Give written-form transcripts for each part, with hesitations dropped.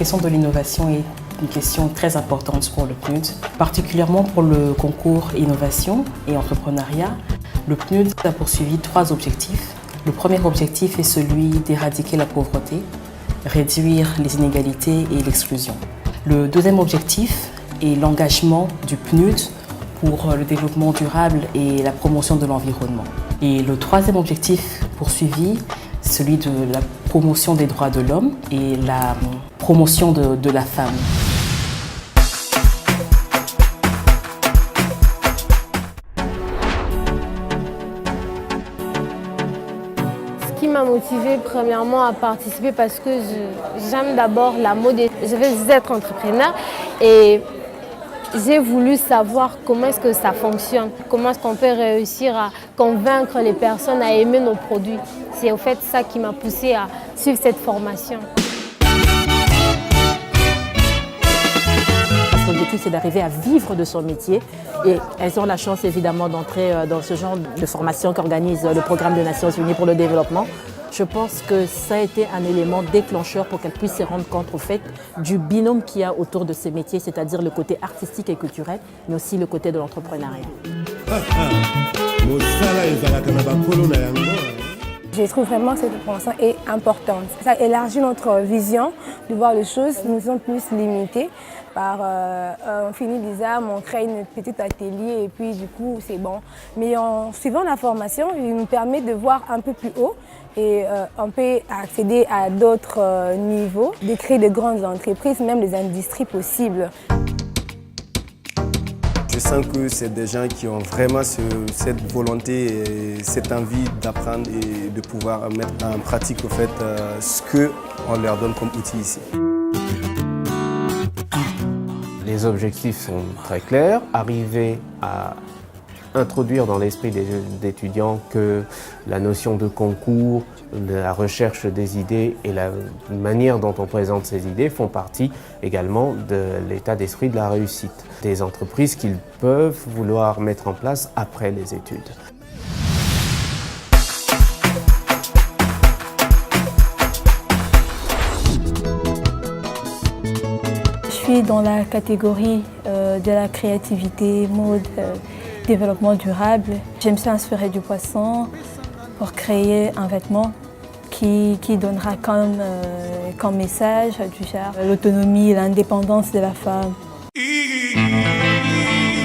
question de l'innovation est une question très importante pour le PNUD, particulièrement pour le concours Innovation et Entrepreneuriat. Le PNUD a poursuivi 3 objectifs. Le premier objectif est celui d'éradiquer la pauvreté, réduire les inégalités et l'exclusion. Le deuxième objectif est l'engagement du PNUD pour le développement durable et la promotion de l'environnement. Et le troisième objectif poursuivi, celui de la promotion des droits de l'homme et la promotion de la femme. Ce qui m'a motivée premièrement à participer parce que j'aime d'abord la mode et je veux être entrepreneur et j'ai voulu savoir comment est-ce que ça fonctionne, comment est-ce qu'on peut réussir à convaincre les personnes à aimer nos produits. C'est au fait ça qui m'a poussée à suivre cette formation. L'objectif, c'est d'arriver à vivre de son métier et elles ont la chance évidemment d'entrer dans ce genre de formation qu'organise le programme des Nations Unies pour le développement. Je pense que ça a été un élément déclencheur pour qu'elles puissent se rendre compte au fait du binôme qu'il y a autour de ces métiers, c'est-à-dire le côté artistique et culturel, mais aussi le côté de l'entrepreneuriat. Je trouve vraiment que cette formation est importante. Ça élargit notre vision de voir les choses. Nous sommes plus limités par on finit l'ISAM, on crée une petite atelier et puis du coup c'est bon. Mais en suivant la formation, il nous permet de voir un peu plus haut et on peut accéder à d'autres niveaux, de créer de grandes entreprises, même des industries possibles. Je sens que c'est des gens qui ont vraiment cette volonté et cette envie d'apprendre et de pouvoir mettre en pratique au fait, ce qu'on leur donne comme outil ici. Les objectifs sont très clairs, arriver à introduire dans l'esprit des étudiants que la notion de concours, de la recherche des idées et la manière dont on présente ces idées font partie également de l'état d'esprit de la réussite. Des entreprises qu'ils peuvent vouloir mettre en place après les études. Je suis dans la catégorie de la créativité, mode, développement durable. Je me suis inspirée du poisson pour créer un vêtement qui donnera comme message du genre l'autonomie, l'indépendance de la femme.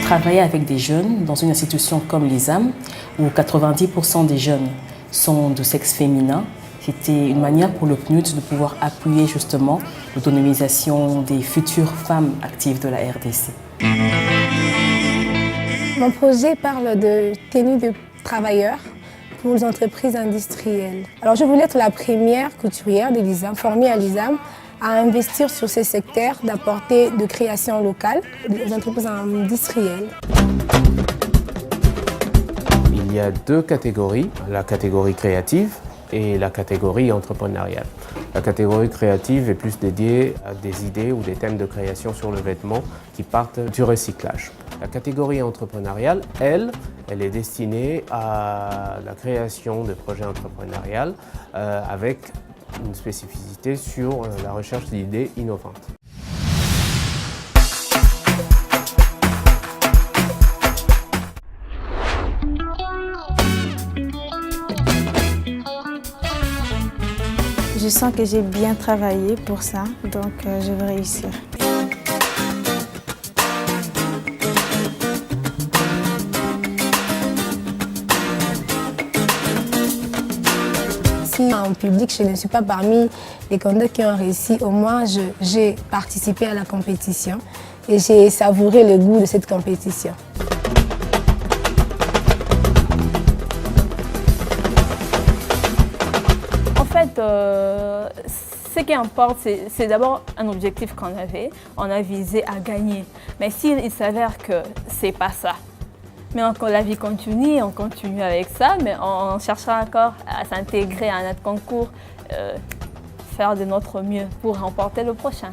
Travailler avec des jeunes dans une institution comme l'ISAM, où 90% des jeunes sont de sexe féminin, c'était une manière pour le PNUD de pouvoir appuyer justement l'autonomisation des futures femmes actives de la RDC. Mon projet parle de tenue de travailleurs pour les entreprises industrielles. Alors je voulais être la première couturière de l'ISAM, formée à l'ISAM, à investir sur ces secteurs, d'apporter de création locale aux entreprises industrielles. Il y a 2 catégories, la catégorie créative et la catégorie entrepreneuriale. La catégorie créative est plus dédiée à des idées ou des thèmes de création sur le vêtement qui partent du recyclage. La catégorie entrepreneuriale, elle est destinée à la création de projets entrepreneuriaux avec une spécificité sur la recherche d'idées innovantes. Je sens que j'ai bien travaillé pour ça, donc je vais réussir. Si en public, je ne suis pas parmi les candidats qui ont réussi, au moins j'ai participé à la compétition et j'ai savouré le goût de cette compétition. En fait, ce qui importe, c'est d'abord un objectif qu'on avait. On a visé à gagner. Mais s'il s'avère que c'est pas ça, mais encore la vie continue, on continue avec ça, mais on cherchera encore à s'intégrer à notre concours, faire de notre mieux pour remporter le prochain.